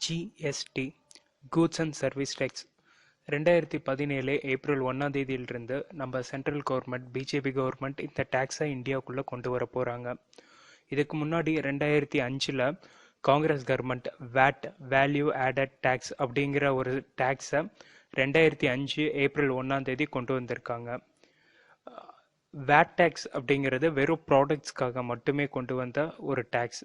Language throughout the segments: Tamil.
GST goods and service tax 2017 April 1ஆம் தேதியிலிருந்து நம்ம சென்ட்ரல் கவர்மெண்ட் பிஜேபி கவர்மெண்ட் இந்த டேக்ஸை இந்தியாவுக்குள்ளே கொண்டு வர போகிறாங்க. இதுக்கு முன்னாடி 2005 Congress government value added tax அப்படிங்கிற ஒரு டேக்ஸை 2005 ஏப்ரல் 1ஆம் தேதி கொண்டு வந்திருக்காங்க. வேட் டேக்ஸ் அப்படிங்கிறது வெறும் ப்ராடக்ட்ஸ்க்காக மட்டுமே கொண்டு வந்த ஒரு டேக்ஸ்.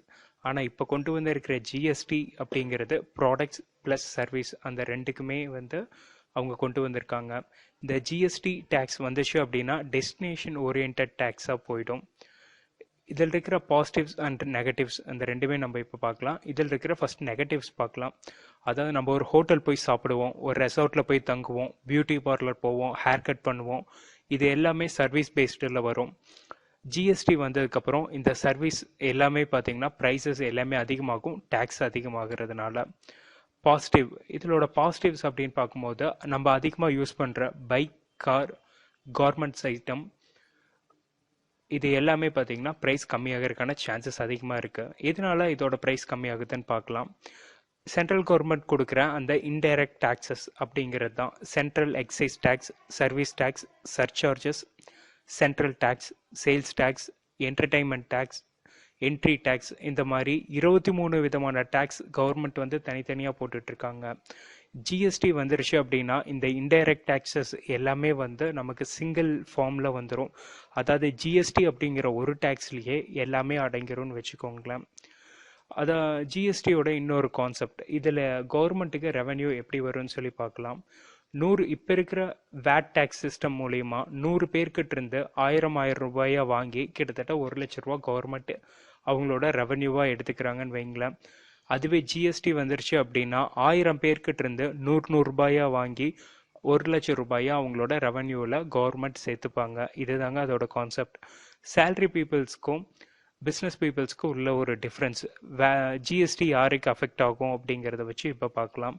ஆனால் இப்போ கொண்டு வந்திருக்கிற ஜிஎஸ்டி அப்படிங்கிறது ப்ராடக்ட்ஸ் ப்ளஸ் சர்வீஸ் அந்த ரெண்டுக்குமே அவங்க கொண்டு வந்திருக்காங்க. இந்த ஜிஎஸ்டி டேக்ஸ் வந்துச்சு அப்படின்னா டெஸ்டினேஷன் ஓரியன்ட் டேக்ஸாக போயிடும். இதில் இருக்கிற பாசிட்டிவ்ஸ் அண்ட் நெகட்டிவ்ஸ் அந்த ரெண்டுமே நம்ம இப்போ பார்க்கலாம். இதில் இருக்கிற ஃபர்ஸ்ட் நெகட்டிவ்ஸ் பார்க்கலாம். அதாவது நம்ம ஒரு ஹோட்டல் போய் சாப்பிடுவோம், ஒரு ரெசார்ட்டில் போய் தங்குவோம், பியூட்டி பார்லர் போவோம், ஹேர் கட் பண்ணுவோம். இது எல்லாமே சர்வீஸ் பேஸ்டில் வரும். ஜிஎஸ்டி வந்ததுக்கப்புறம் இந்த சர்வீஸ் எல்லாமே பார்த்தீங்கன்னா ப்ரைஸஸ் எல்லாமே அதிகமாகும், டேக்ஸ் அதிகமாகிறதுனால. பாசிட்டிவ், இதோட பாசிட்டிவ்ஸ் அப்படின்னு பார்க்கும்போது நம்ம அதிகமாக யூஸ் பண்ணுற பைக், கார், கார்மெண்ட்ஸ் ஐட்டம் இது எல்லாமே பார்த்தீங்கன்னா ப்ரைஸ் கம்மியாகிறதுக்கான சான்சஸ் அதிகமாக இருக்குது. இதனால இதோட ப்ரைஸ் கம்மியாகுதுன்னு பார்க்கலாம். சென்ட்ரல் கவர்மெண்ட் கொடுக்குற அந்த இன்டைரக்ட் டாக்ஸஸ் அப்படிங்கிறது தான் central excise tax, service tax, surcharges, central tax, sales tax, entertainment tax, entry tax, இந்த மாதிரி 23 விதமான டேக்ஸ் கவர்மெண்ட் தனித்தனியாக போட்டுட்ருக்காங்க. ஜிஎஸ்டி வந்துருச்சு அப்படின்னா இந்த இன்டைரக்ட் டேக்ஸஸ் எல்லாமே நமக்கு சிங்கிள் ஃபார்மில் வந்துடும். அதாவது ஜிஎஸ்டி அப்படிங்கிற ஒரு டேக்ஸ்லேயே எல்லாமே அடங்கிரும்னு வச்சுக்கோங்களேன். அதான் ஜிஎஸ்டியோட இன்னொரு கான்செப்ட். இதில் கவர்மெண்ட்டுக்கு ரெவன்யூ எப்படி வரும்னு சொல்லி பார்க்கலாம். இப்போ இருக்கிற வேட் டேக்ஸ் சிஸ்டம் மூலயமா 100 பேர்கிட்ட இருந்து 1000 ரூபாயா வாங்கி கிட்டத்தட்ட 1 லட்ச ரூபா கவர்மெண்ட் அவங்களோட ரெவன்யூவாக எடுத்துக்கிறாங்கன்னு வைங்களேன். அதுவே ஜிஎஸ்டி வந்துருச்சு அப்படின்னா 1000 பேர்கிட்ட இருந்து 100 ரூபாயா வாங்கி 1 லட்சம் ரூபாயா அவங்களோட ரெவன்யூவில் கவர்மெண்ட் சேர்த்துப்பாங்க. இதுதாங்க அதோட கான்செப்ட். சேலரி பீப்புள்ஸ்க்கும் பிஸ்னஸ் பீப்புள்ஸ்க்கும் உள்ள ஒரு டிஃப்ரென்ஸ். ஜிஎஸ்டி யாருக்கு அஃபெக்ட் ஆகும் அப்படிங்கிறத வச்சு இப்போ பார்க்கலாம்.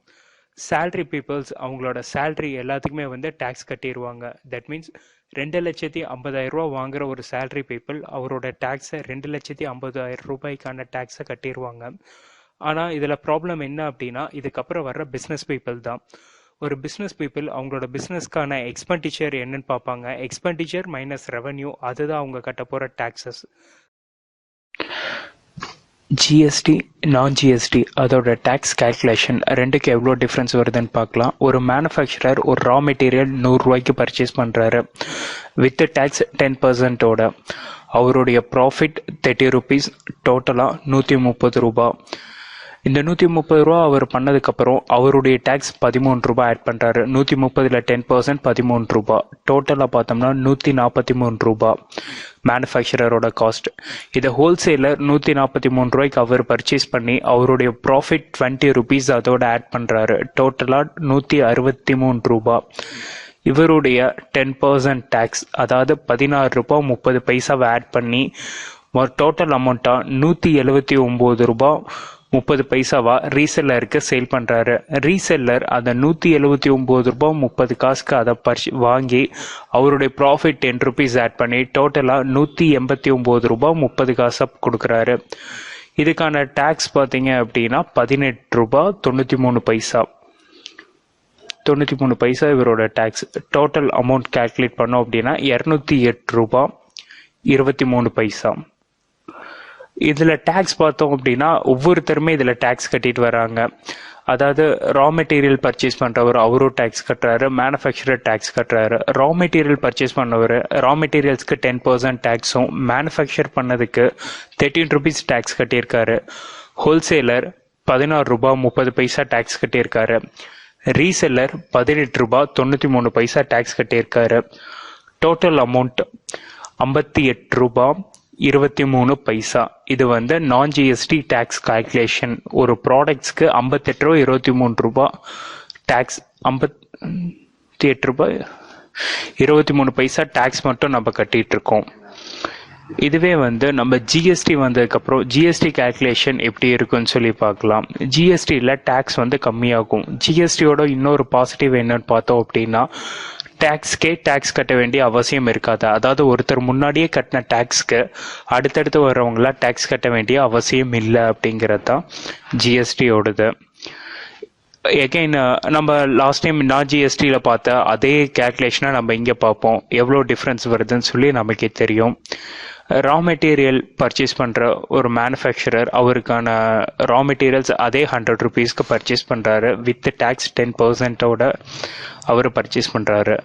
சேலரி பீப்புள்ஸ் அவங்களோட சேலரி எல்லாத்துக்குமே டேக்ஸ் கட்டிடுவாங்க. தட் மீன்ஸ் 2,50,000 ரூபா வாங்குற ஒரு சேலரி பீப்புள் அவரோட டேக்ஸை 2,50,000 ரூபாய்க்கான டேக்ஸை கட்டிடுவாங்க. ஆனால் இதில் ப்ராப்ளம் என்ன அப்படின்னா இதுக்கப்புறம் வர்ற பிஸ்னஸ் பீப்புள் தான். ஒரு பிஸ்னஸ் பீப்புள் அவங்களோட பிஸ்னஸ்க்கான எக்ஸ்பெண்டிச்சர் என்னன்னு பார்ப்பாங்க. எக்ஸ்பெண்டிச்சர் மைனஸ் ரெவன்யூ, அதுதான் அவங்க கட்ட போகிற டேக்ஸஸ். ஜிஎஸ்டி, நான் ஜிஎஸ்டி அதோட டேக்ஸ் கேல்குலேஷன் ரெண்டுக்கு எவ்வளோ டிஃப்ரென்ஸ் வருதுன்னு பார்க்கலாம். ஒரு மேனுஃபேக்சரர் ஒரு ரா மெட்டீரியல் 100 ரூபாய்க்கு பர்ச்சேஸ் பண்ணுறாரு. வித் டேக்ஸ் 10%ஓட அவருடைய ப்ராஃபிட் 30 ருபீஸ், டோட்டலாக 130 ரூபா. இந்த 130 ரூபா அவர் பண்ணதுக்கப்புறம் அவருடைய டேக்ஸ் 13 ரூபாய் ஆட் பண்ணுறாரு. 130ல் 10% 13 ரூபா. டோட்டலாக பார்த்தோம்னா 143 ரூபா மேனுஃபேக்சரரோட காஸ்ட். இதை ஹோல்சேலர் 143 ரூபாய்க்கு அவர் பர்ச்சேஸ் பண்ணி அவருடைய ப்ராஃபிட் 20 ருபீஸ் அதோட ஆட் பண்ணுறாரு. டோட்டலாக 163 ரூபா. இவருடைய 10% டேக்ஸ், அதாவது 16 ரூபா 30 பைசாவை ஆட் பண்ணி டோட்டல் அமௌண்ட்டாக 179 ரூபா 30 பைசாவா ரீசெல்லருக்கு சேல் பண்ணுறாரு. ரீசெல்லர் அதை 179 ரூபா 30 காசுக்கு அதை வாங்கி அவருடைய ப்ராஃபிட் 10 ருபீஸ் ஆட் பண்ணி டோட்டலாக 189 ரூபா 30 காசை கொடுக்குறாரு. இதுக்கான டேக்ஸ் பார்த்தீங்க அப்படின்னா 18 ரூபா 93 பைசா. 93 பைசா இவரோட டேக்ஸ். டோட்டல் அமௌண்ட் கால்குலேட் பண்ணோம் அப்படின்னா 208 ரூபா 23 பைசா. இதில் டேக்ஸ் பார்த்தோம் அப்படின்னா ஒவ்வொருத்தருமே இதில் டேக்ஸ் கட்டிட்டு வராங்க. அதாவது ரா மெட்டீரியல் பர்ச்சேஸ் பண்ணுறவர் அவரும் டேக்ஸ் கட்டுறாரு, மேனுஃபேக்சரர் டேக்ஸ் கட்டுறாரு. ரா மெட்டீரியல் பர்ச்சேஸ் பண்ணவர் ரா மெட்டீரியல்ஸ்க்கு 10% டேக்ஸும் மேனுஃபேக்சர் பண்ணதுக்கு 13 ருபீஸ் டேக்ஸ் கட்டியிருக்காரு. ஹோல்சேலர் 16 ரூபா 30 பைசா டேக்ஸ் கட்டியிருக்காரு. ரீசெல்லர் 18 ரூபா 93 பைசா டேக்ஸ் கட்டியிருக்காரு. டோட்டல் அமௌண்ட் 58 ரூபா 23 பைசா. இது நான் ஜிஎஸ்டி டேக்ஸ் கால்குலேஷன். ஒரு ப்ராடக்ட்ஸ்க்கு 58 ரூபா 23 ரூபா டேக்ஸ், 58 ரூபாய் 23 பைசா டேக்ஸ் மட்டும் நம்ம கட்டிட்டு இருக்கோம். இதுவே நம்ம ஜிஎஸ்டி வந்ததுக்கப்புறம் ஜிஎஸ்டி கால்குலேஷன் எப்படி இருக்குன்னு சொல்லி பார்க்கலாம். ஜிஎஸ்டியில் டேக்ஸ் கம்மியாகும். ஜிஎஸ்டியோட இன்னொரு பாசிட்டிவ் என்னன்னு பார்த்தோம் அப்படின்னா டேக்ஸ்க்கே டேக்ஸ் கட்ட வேண்டிய அவசியம் இருக்காது. அதாவது ஒருத்தர் முன்னாடியே கட்டின டேக்ஸ்க்கு அடுத்தடுத்து வர்றவங்களாம் டேக்ஸ் கட்ட வேண்டிய அவசியம் இல்லை அப்படிங்கிறது தான் ஜிஎஸ்டியோடது. எகைன் நம்ம லாஸ்ட் டைம் நான் ஜிஎஸ்டியில் பார்த்த அதே கேல்குலேஷனை நம்ம இங்கே பார்ப்போம். எவ்வளோ டிஃப்ரென்ஸ் வருதுன்னு சொல்லி நமக்கே தெரியும். ரா மெட்டீரியல் பர்ச்சேஸ் பண்ணுற ஒரு மேனுஃபேக்சரர் அவருக்கான ரா மெட்டீரியல்ஸ் அதே 100 rupeesக்கு பர்ச்சேஸ் பண்ணுறாரு. வித் டேக்ஸ் 10% அவர் பர்ச்சேஸ் பண்ணுறாரு.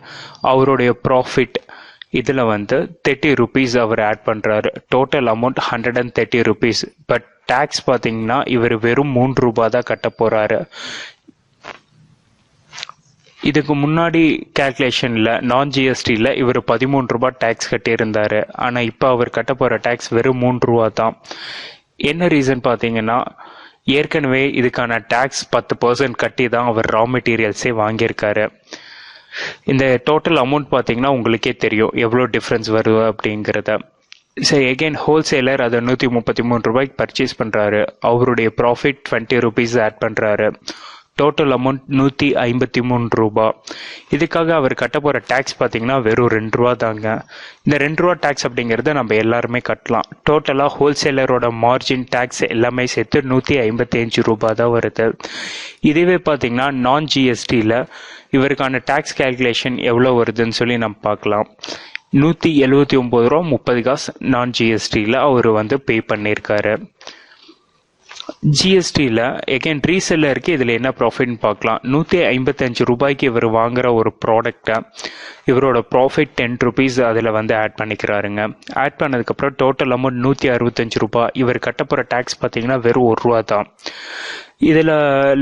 அவருடைய ப்ராஃபிட் இதில் 30 rupees அவர் ஆட் பண்ணுறாரு. Total amount 130 rupees. But tax பார்த்தீங்கன்னா இவர் வெறும் 3 ரூபாய் தான் கட்ட போகிறாரு. இதுக்கு முன்னாடி கேல்குலேஷனில் நான் ஜிஎஸ்டியில் இவர் 13 ரூபாய் டேக்ஸ் கட்டியிருந்தார். ஆனால் இப்போ அவர் கட்ட போகிற டேக்ஸ் வெறும் 3 ரூபா தான். என்ன ரீசன் பார்த்தீங்கன்னா, ஏற்கனவே இதுக்கான டேக்ஸ் 10% கட்டி தான் அவர் ரா மெட்டீரியல்ஸே வாங்கியிருக்காரு. இந்த டோட்டல் அமௌண்ட் பார்த்தீங்கன்னா உங்களுக்கே தெரியும் எவ்வளோ டிஃப்ரென்ஸ் வருது அப்படிங்கிறத. சரி, எகெயின் ஹோல்சேலர் அதை 133 ரூபாய்க்கு பர்ச்சேஸ் பண்ணுறாரு. அவருடைய ப்ராஃபிட் 20 rupees ஆட் பண்ணுறாரு. டோட்டல் அமௌண்ட் 153 ரூபா. இதுக்காக அவர் கட்ட போகிற டேக்ஸ் பார்த்தீங்கன்னா வெறும் 2 ரூபா தாங்க. இந்த 2 ரூபா டேக்ஸ் அப்படிங்கிறத நம்ம எல்லாருமே கட்டலாம். டோட்டலாக ஹோல்சேலரோட மார்ஜின் டேக்ஸ் எல்லாமே சேர்த்து 155 ரூபா தான் வருது. இதுவே பார்த்தீங்கன்னா நான் ஜிஎஸ்டியில் இவருக்கான டேக்ஸ் கேல்குலேஷன் எவ்வளோ வருதுன்னு சொல்லி நம்ம பார்க்கலாம். 179 ரூபா 30 காசு நான் ஜிஎஸ்டியில் அவர் பே பண்ணியிருக்காரு. ஜிஎஸ்டியில் எகைன் ரீசெல்லருக்கு இதில் என்ன ப்ராஃபிட்னு பார்க்கலாம். 155 ரூபாய்க்கு இவர் வாங்குற ஒரு ப்ராடக்டை இவரோட ப்ராஃபிட் 10 rupees அதில் ஆட் பண்ணிக்கிறாருங்க. ஆட் பண்ணதுக்கப்புறம் டோட்டல் அமௌண்ட் 165 ரூபாய். இவர் கட்ட போகிற டேக்ஸ் பார்த்தீங்கன்னா வெறும் 1 ரூபா தான். இதில்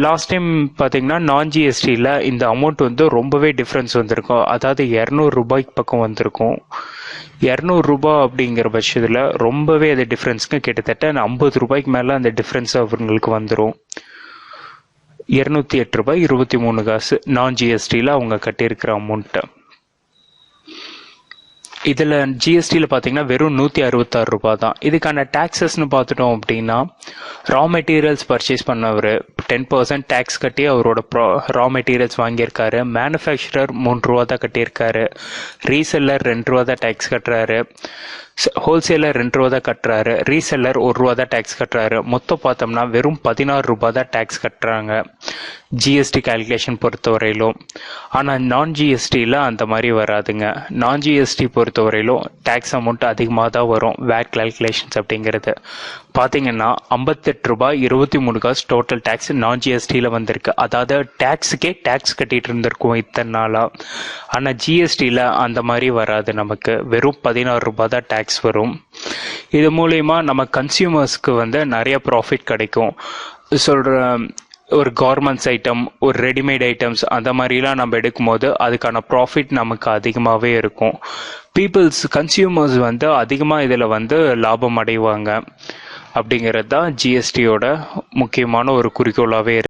லாஸ்ட் டைம் பார்த்தீங்கன்னா நான் ஜிஎஸ்டியில் இந்த அமௌண்ட் ரொம்பவே டிஃப்ரென்ஸ் வந்திருக்கும். அதாவது 200 ரூபாய்க்கு பக்கம் வந்திருக்கும். 200 ரூபாய் அப்படிங்கிற பட்சத்தில் ரொம்பவே அது டிஃப்ரென்ஸுக்கு கிட்டத்தட்ட 50 ரூபாய்க்கு மேலே அந்த டிஃப்ரென்ஸ் அவங்களுக்கு வந்துடும். 208 ரூபாய் 23 காசு நான் ஜிஎஸ்டியில் அவங்க கட்டியிருக்கிற அமௌண்ட்டு. இதில் ஜிஎஸ்டியில் பார்த்தீங்கன்னா வெறும் 166 ரூபாய் தான். இதுக்கான டேக்ஸஸ்ன்னு பார்த்துட்டோம் அப்படின்னா, ரா மெட்டீரியல்ஸ் பர்ச்சேஸ் பண்ணவர் 10% டேக்ஸ் கட்டி அவரோட ரா மெட்டீரியல்ஸ் வாங்கியிருக்காரு. மேனுஃபேக்சரர் 3 ரூபா தான் கட்டியிருக்காரு. ரீசெல்லர் 2 ரூபா தான் டேக்ஸ் கட்டுறாரு. ஹோல்சேலர் 2 ரூபா தான் கட்டுறாரு. ரீசெல்லர் 1 ரூபா தான் டேக்ஸ் கட்டுறாரு. மொத்தம் பார்த்தோம்னா வெறும் 16 ரூபாய் தான் டேக்ஸ் கட்டுறாங்க ஜிஎஸ்டி கால்குலேஷன் பொறுத்தவரையிலும். ஆனால் நான் ஜிஎஸ்டியில் அந்த மாதிரி வராதுங்க. நான் ஜிஎஸ்டி பொறுத்தவரையிலும் டேக்ஸ் அமௌண்ட் அதிகமாக தான் வரும். வேட் கால்குலேஷன்ஸ் அப்படிங்கிறது பார்த்தீங்கன்னா 58 ரூபாய் 23 காசு டோட்டல் டேக்ஸ் நான் ஜிஎஸ்டியில் வந்திருக்கு. அதாவது டேக்ஸுக்கே டேக்ஸ் கட்டிட்டு இருந்திருக்கும் இத்தனை நாளாக. ஆனால் ஜிஎஸ்டியில் அந்த மாதிரி வராது. நமக்கு வெறும் 16 ரூபாய் தான் டேக்ஸ் வரும். இது மூலயமா நம்ம கன்சியூமர்ஸ்க்கு நிறைய ப்ராஃபிட் கிடைக்கும். சொல்கிற ஒரு கார்மெண்ட்ஸ் ஐட்டம், ஒரு ரெடிமேட் ஐட்டம்ஸ் அந்த மாதிரிலாம் நம்ம எடுக்கும்போது அதுக்கான ப்ராஃபிட் நமக்கு அதிகமாகவே இருக்கும். கன்சியூமர்ஸ் அதிகமாக இதில் லாபம் அடைவாங்க. அப்படிங்கிறது தான் ஜிஎஸ்டியோட முக்கியமான ஒரு குறிக்கோளாகவே இருக்கு.